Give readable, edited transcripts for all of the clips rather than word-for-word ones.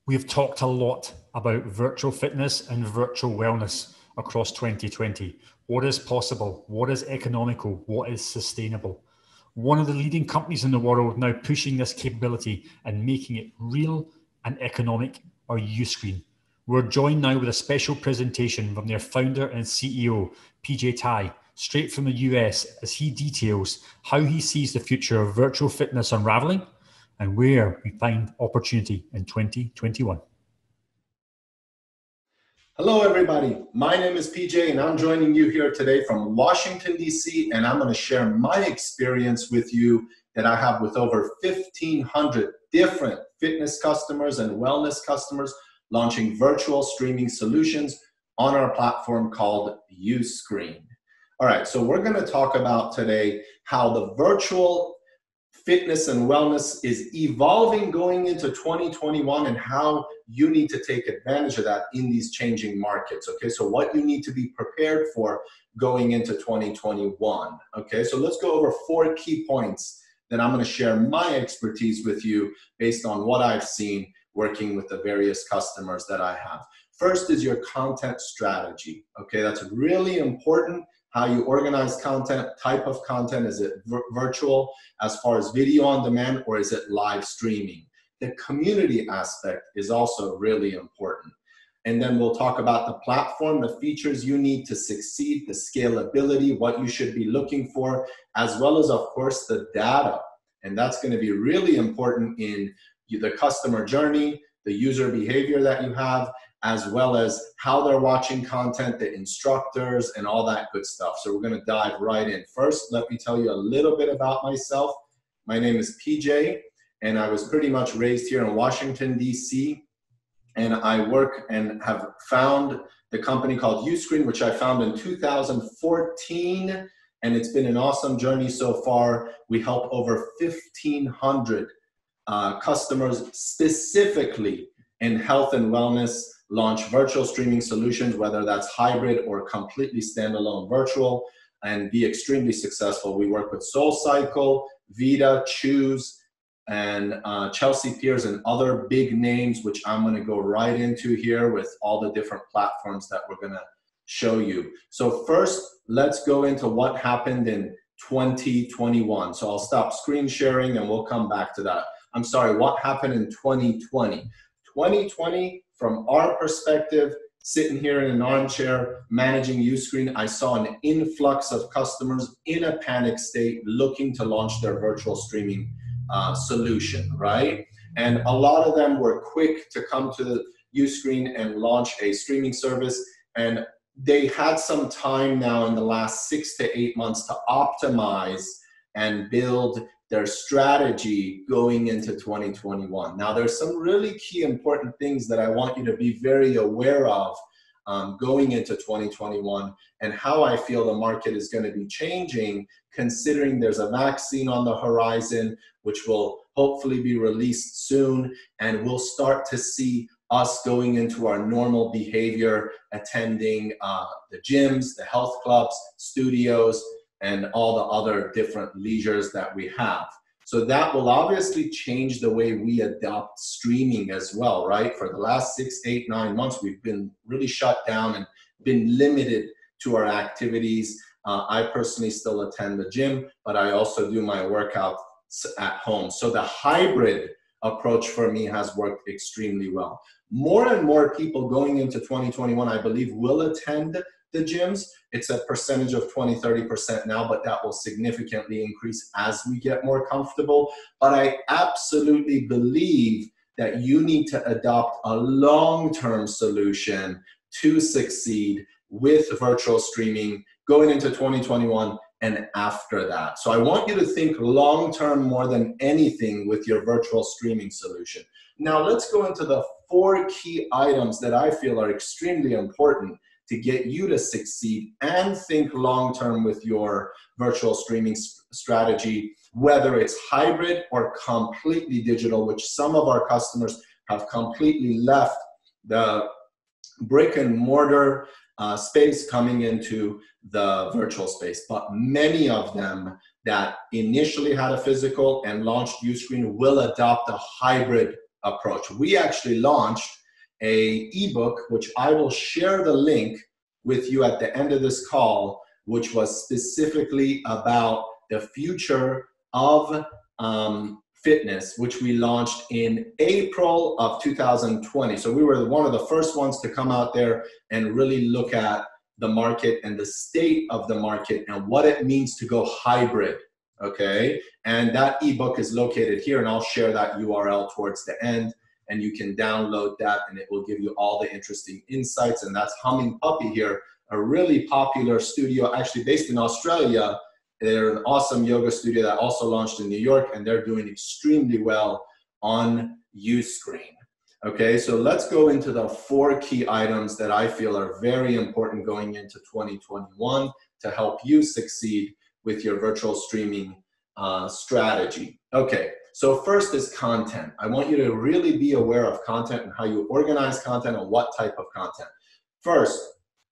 We have talked a lot about virtual fitness and virtual wellness across 2020. What is possible? What is economical? What is sustainable? One of the leading companies in the world now pushing this capability and making it real and economic are Uscreen. We're joined now with a special presentation from their founder and CEO, Taei, straight from the US, as he details how he sees the future of virtual fitness unraveling and where we find opportunity in 2021. Hello, everybody. My name is PJ, and I'm joining you here today from Washington, D.C., and I'm going to share my experience with you that I have with over 1,500 different fitness customers and wellness customers launching virtual streaming solutions on our platform called Uscreen. All right, so we're going to talk about today how the virtual fitness and wellness is evolving going into 2021 and how you need to take advantage of that in these changing markets. Okay, so what you need to be prepared for going into 2021. Okay, so let's go over 4 key points that I'm going to share my expertise with you based on what I've seen working with the various customers that I have. First is your content strategy. Okay, that's really important. How you organize content, type of content, is it virtual as far as video on demand, or is it live streaming? The community aspect is also really important. And then we'll talk about the platform, the features you need to succeed, the scalability, what you should be looking for, as well as, of course, the data. And that's going to be really important in the customer journey, the user behavior that you have, as well as how they're watching content, the instructors, and all that good stuff. So we're going to dive right in. First, let me tell you a little bit about myself. My name is PJ, and I was pretty much raised here in Washington, D.C., and I work and have found the company called Uscreen, which I found in 2014, and it's been an awesome journey so far. We help over 1,500 customers specifically in health and wellness launch virtual streaming solutions, whether that's hybrid or completely standalone virtual, and be extremely successful. We work with SoulCycle, Vita, Choose, and Chelsea Piers, and other big names, which I'm going to go right into here with all the different platforms that we're going to show you. So first, let's go into what happened in 2021. So I'll stop screen sharing and we'll come back to that. I'm sorry, what happened in 2020? 2020, from our perspective, sitting here in an armchair managing Uscreen, I saw an influx of customers in a panic state looking to launch their virtual streaming solution, right? And a lot of them were quick to come to the Uscreen and launch a streaming service. And they had some time now in the last 6 to 8 months to optimize and build their strategy going into 2021. Now, there's some really key important things that I want you to be very aware of going into 2021 and how I feel the market is going to be changing, considering there's a vaccine on the horizon, which will hopefully be released soon, and we'll start to see us going into our normal behavior, attending the gyms, the health clubs, studios, and all the other different leisures that we have. So that will obviously change the way we adopt streaming as well, right? For the last 6, 8, 9 months, we've been really shut down and been limited to our activities. I personally still attend the gym, but I also do my workouts at home. So the hybrid approach for me has worked extremely well. More and more people going into 2021, I believe, will attend the gyms. It's a percentage of 20-30% now, but that will significantly increase as we get more comfortable. But I absolutely believe that you need to adopt a long-term solution to succeed with virtual streaming going into 2021 and after that. So I want you to think long-term more than anything with your virtual streaming solution. Now let's go into the 4 key items that I feel are extremely important to get you to succeed and think long-term with your virtual streaming strategy, whether it's hybrid or completely digital, which some of our customers have completely left the brick and mortar space coming into the virtual space. But many of them that initially had a physical and launched Uscreen will adopt a hybrid approach. We actually launched a ebook, which I will share the link with you at the end of this call, which was specifically about the future of fitness, which we launched in April of 2020. So we were one of the first ones to come out there and really look at the market and the state of the market and what it means to go hybrid, okay? And that ebook is located here, and I'll share that URL towards the end, and you can download that, and it will give you all the interesting insights. And that's Humming Puppy here, a really popular studio, actually based in Australia. They're an awesome yoga studio that also launched in New York, and they're doing extremely well on Uscreen. Okay, so let's go into the 4 key items that I feel are very important going into 2021 to help you succeed with your virtual streaming strategy. Okay, so first is content. I want you to really be aware of content and how you organize content and what type of content. First,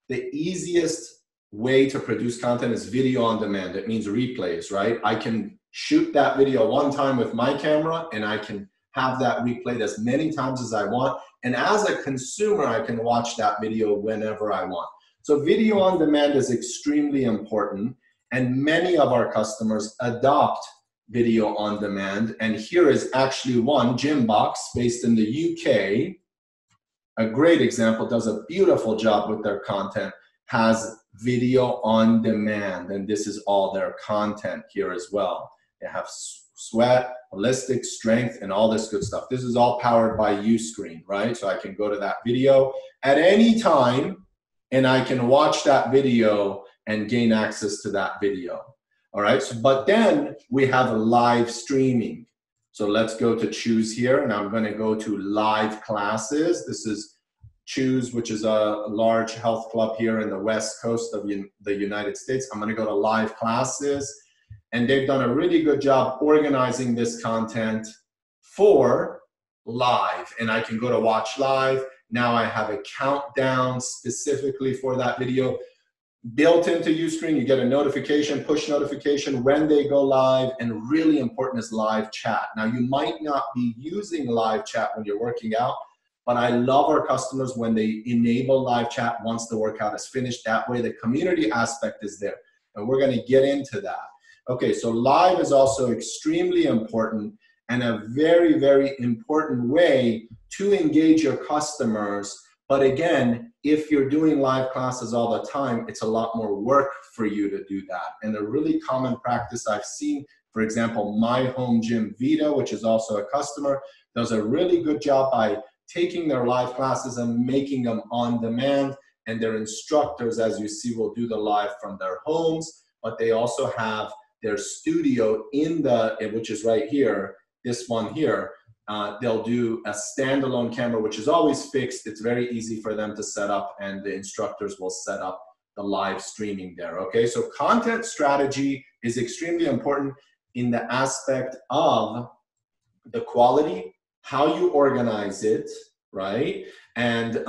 the easiest way to produce content is video on demand. It means replays, right? I can shoot that video one time with my camera, and I can have that replayed as many times as I want. And as a consumer, I can watch that video whenever I want. So video on demand is extremely important, and many of our customers adopt video on demand. And here is actually one, Gymbox, based in the UK. A great example, does a beautiful job with their content, has video on demand, and this is all their content here as well. They have sweat, holistic, strength, and all this good stuff. This is all powered by Uscreen, right? So I can go to that video at any time, and I can watch that video and gain access to that video. All right, so, but then we have live streaming. So let's go to choose here, and I'm gonna go to live classes. This is Choose, which is a large health club here in the West Coast of the United States. I'm gonna go to live classes, and they've done a really good job organizing this content for live. And I can go to watch live. Now I have a countdown specifically for that video. Built into Uscreen, you get a notification, push notification when they go live, and really important is live chat. Now you might not be using live chat when you're working out, but I love our customers when they enable live chat once the workout is finished. That way the community aspect is there, and we're gonna get into that. Okay, so live is also extremely important, and a very, very important way to engage your customers. But again, if you're doing live classes all the time, it's a lot more work for you to do that. And a really common practice I've seen, for example, My Home Gym Vita, which is also a customer, does a really good job by taking their live classes and making them on demand. And their instructors, as you see, will do the live from their homes, but they also have their studio in which is right here, this one here. They'll do a standalone camera, which is always fixed. It's very easy for them to set up, and the instructors will set up the live streaming there, okay? So content strategy is extremely important in the aspect of the quality, how you organize it, right? And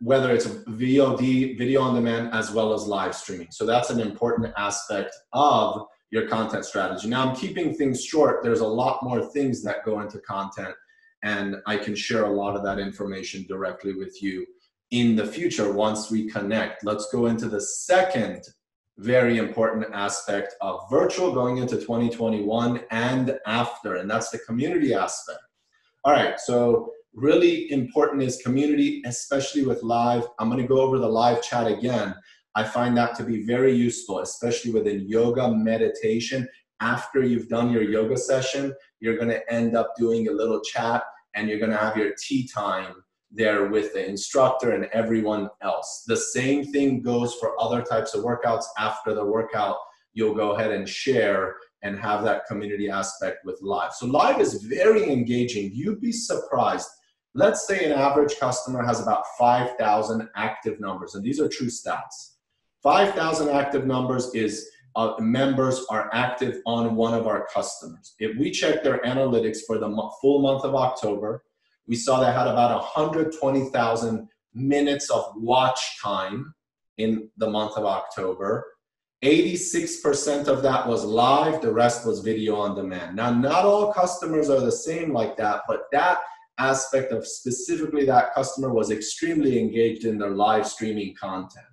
whether it's VOD, video on demand, as well as live streaming. So that's an important aspect of your content strategy. Now I'm keeping things short. There's a lot more things that go into content, and I can share a lot of that information directly with you in the future once we connect. Let's go into the second very important aspect of virtual going into 2021 and after, and that's the community aspect. All right, so really important is community, especially with live. I'm gonna go over the live chat again. I find that to be very useful, especially within yoga, meditation. After you've done your yoga session, you're gonna end up doing a little chat, and you're gonna have your tea time there with the instructor and everyone else. The same thing goes for other types of workouts. After the workout, you'll go ahead and share and have that community aspect with live. So live is very engaging. You'd be surprised. Let's say an average customer has about 5,000 active numbers, and these are true stats. 5,000 active numbers is members are active on one of our customers. If we check their analytics for the full month of October, we saw they had about 120,000 minutes of watch time in the month of October. 86% of that was live, the rest was video on demand. Now, not all customers are the same like that, but that aspect of specifically that customer was extremely engaged in their live streaming content,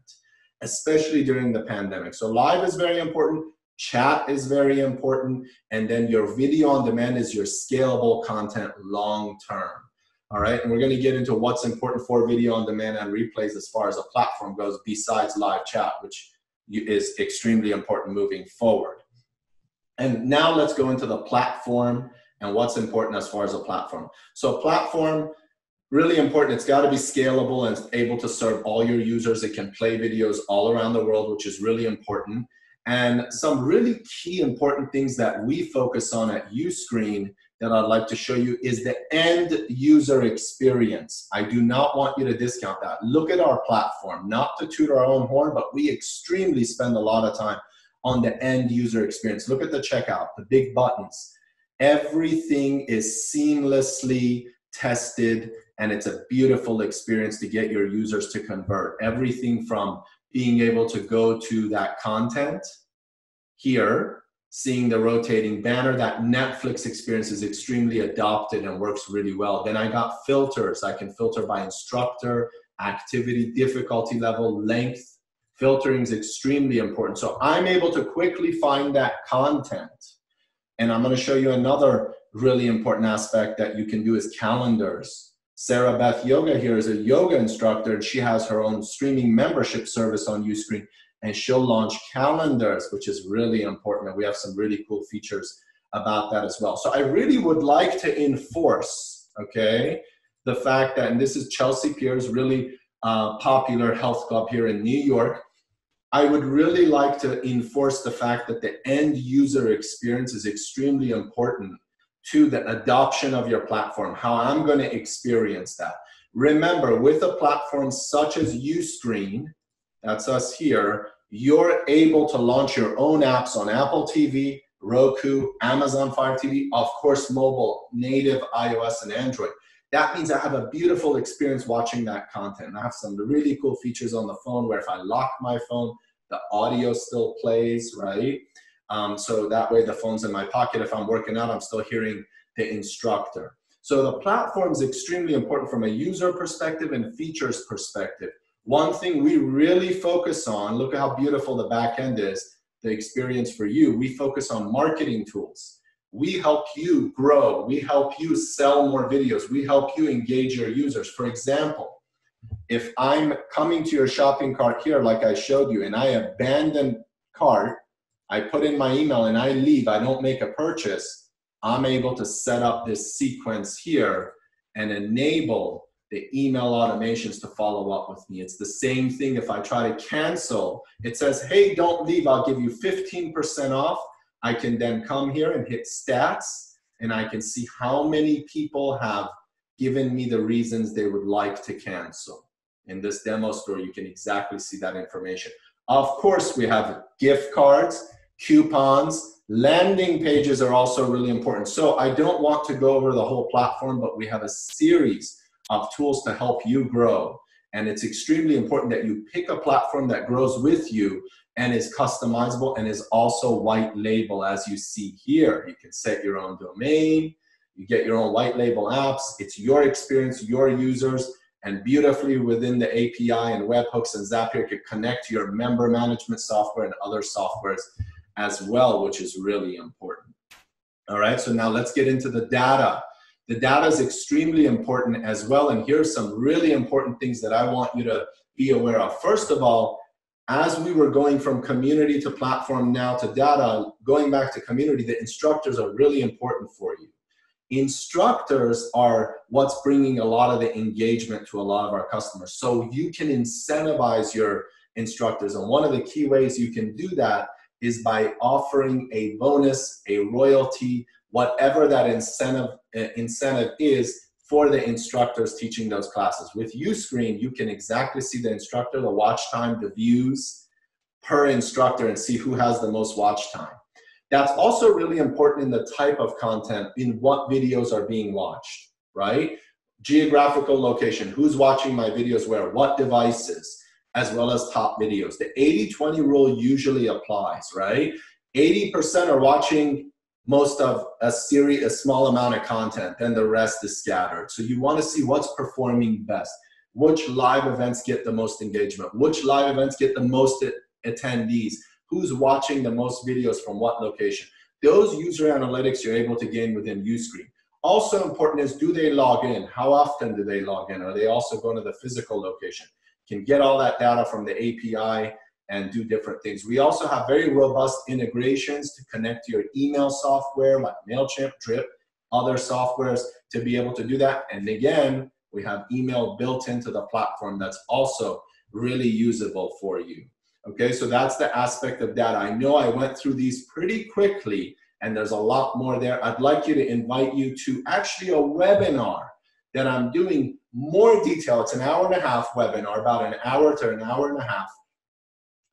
especially during the pandemic. So live is very important, chat is very important, and then your video on demand is your scalable content long term. All right, and we're going to get into what's important for video on demand and replays as far as a platform goes besides live chat, which is extremely important moving forward. And now let's go into the platform and what's important as far as a platform. So platform, really important. It's got to be scalable and able to serve all your users. It can play videos all around the world, which is really important. And some really key important things that we focus on at Uscreen that I'd like to show you is the end user experience. I do not want you to discount that. Look at our platform, not to toot our own horn, but we extremely spend a lot of time on the end user experience. Look at the checkout, the big buttons. Everything is seamlessly tested, and it's a beautiful experience to get your users to convert. Everything from being able to go to that content here, seeing the rotating banner, that Netflix experience is extremely adopted and works really well. Then I got filters. I can filter by instructor, activity, difficulty level, length. Filtering is extremely important. So I'm able to quickly find that content. And I'm going to show you another really important aspect that you can do is calendars. Sarah Beth Yoga here is a yoga instructor, and she has her own streaming membership service on Uscreen, and she'll launch calendars, which is really important. And we have some really cool features about that as well. So I really would like to enforce, okay, the fact that, and this is Chelsea Pierce, really popular health club here in New York. I would really like to enforce the fact that the end user experience is extremely important to the adoption of your platform, how I'm going to experience that. Remember, with a platform such as Uscreen, that's us here, you're able to launch your own apps on Apple TV, Roku, Amazon Fire TV, of course, mobile, native iOS and Android. That means I have a beautiful experience watching that content. And I have some really cool features on the phone where if I lock my phone, the audio still plays, right? So that way the phone's in my pocket. If I'm working out, I'm still hearing the instructor. So the platform is extremely important from a user perspective and features perspective. One thing we really focus on, look at how beautiful the back end is, the experience for you. We focus on marketing tools. We help you grow. We help you sell more videos. We help you engage your users. For example, if I'm coming to your shopping cart here, like I showed you, and I abandon cart, I put in my email and I leave, I don't make a purchase, I'm able to set up this sequence here and enable the email automations to follow up with me. It's the same thing if I try to cancel. It says, hey, don't leave, I'll give you 15% off. I can then come here and hit stats, and I can see how many people have given me the reasons they would like to cancel. In this demo store, you can exactly see that information. Of course, we have gift cards, coupons, landing pages are also really important. So I don't want to go over the whole platform, but we have a series of tools to help you grow. And it's extremely important that you pick a platform that grows with you and is customizable and is also white label, as you see here. You can set your own domain, you get your own white label apps, it's your experience, your users, and beautifully within the API and webhooks and Zapier, you can connect to your member management software and other softwares as well, which is really important. All right, so now let's get into the data. The data is extremely important as well, and here's some really important things that I want you to be aware of. First of all, as we were going from community to platform now to data, going back to community, the instructors are really important for you. Instructors are what's bringing a lot of the engagement to a lot of our customers. So you can incentivize your instructors. And one of the key ways you can do that is by offering a bonus, a royalty, whatever that incentive is for the instructors teaching those classes. With Uscreen, you can exactly see the instructor, the watch time, the views per instructor, and see who has the most watch time. That's also really important in the type of content, in what videos are being watched, right? Geographical location, who's watching my videos where, what devices. as well as top videos. The 80-20 rule usually applies, right? 80% are watching most of a series, a small amount of content, then the rest is scattered. So you want to see what's performing best. Which live events get the most engagement? Which live events get the most attendees? Who's watching the most videos from what location? Those user analytics you're able to gain within Uscreen. Also important is, do they log in? How often do they log in? Are they also going to the physical location? You can get all that data from the API and do different things. We also have very robust integrations to connect to your email software like MailChimp, Drip, other softwares to be able to do that. And again, we have email built into the platform that's also really usable for you. Okay, so that's the aspect of data. I know I went through these pretty quickly and there's a lot more there. I'd like you to invite you to actually a webinar that I'm doing more detail. It's an hour-and-a-half webinar, about an hour to an hour and a half,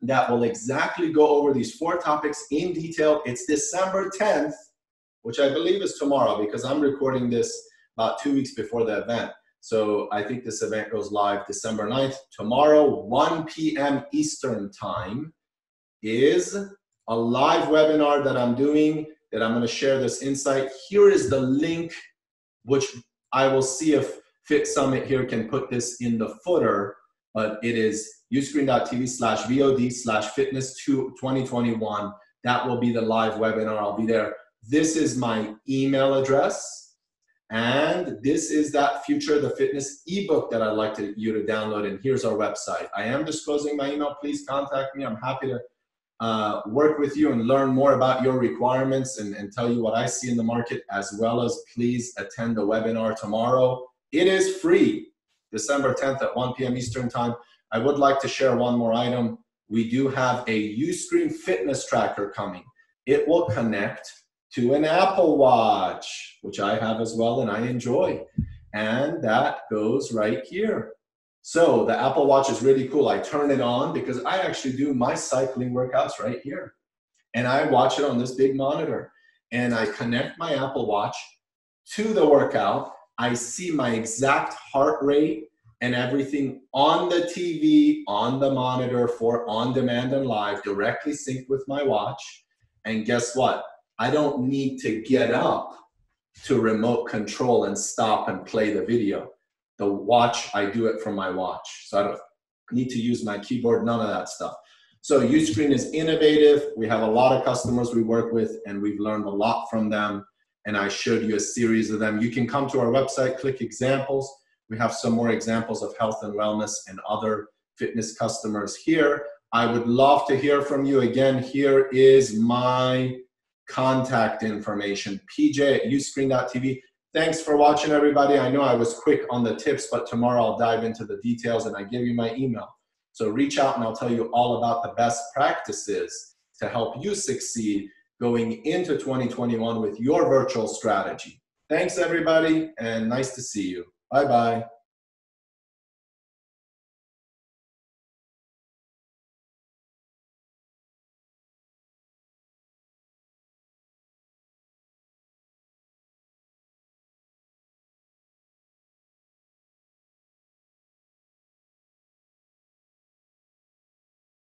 that will exactly go over these 4 topics in detail. It's December 10th, which I believe is tomorrow because I'm recording this about 2 weeks before the event. So I think this event goes live December 9th. Tomorrow, 1 p.m. Eastern time, is a live webinar that I'm doing, that I'm going to share this insight. Here is the link, which I will see if Fit Summit here can put this in the footer, but it is uscreen.tv/VOD/fitness2021. That will be the live webinar. I'll be there. This is my email address. And this is that Future of the Fitness ebook that I'd like you to download. And here's our website. I am disclosing my email. Please contact me. I'm happy to work with you and learn more about your requirements and tell you what I see in the market, as well as please attend the webinar tomorrow. It is free, December 10th at 1 p.m. Eastern time. I would like to share one more item. We do have a Uscreen fitness tracker coming. It will connect to an Apple Watch, which I have as well and I enjoy. And that goes right here. So the Apple Watch is really cool. I turn it on because I actually do my cycling workouts right here. And I watch it on this big monitor. And I connect my Apple Watch to the workout. I see my exact heart rate and everything on the TV, on the monitor for on-demand and live, directly synced with my watch. And guess what? I don't need to get up to remote control and stop and play the video. The watch, I do it from my watch. So I don't need to use my keyboard, none of that stuff. So Uscreen is innovative. We have a lot of customers we work with and we've learned a lot from them. And I showed you a series of them. You can come to our website, click examples. We have some more examples of health and wellness and other fitness customers here. I would love to hear from you. Again, here is my contact information, pj@uscreen.tv. Thanks for watching, everybody. I know I was quick on the tips, but tomorrow I'll dive into the details and I give you my email. So reach out and I'll tell you all about the best practices to help you succeed going into 2021 with your virtual strategy. Thanks, everybody, and nice to see you. Bye-bye.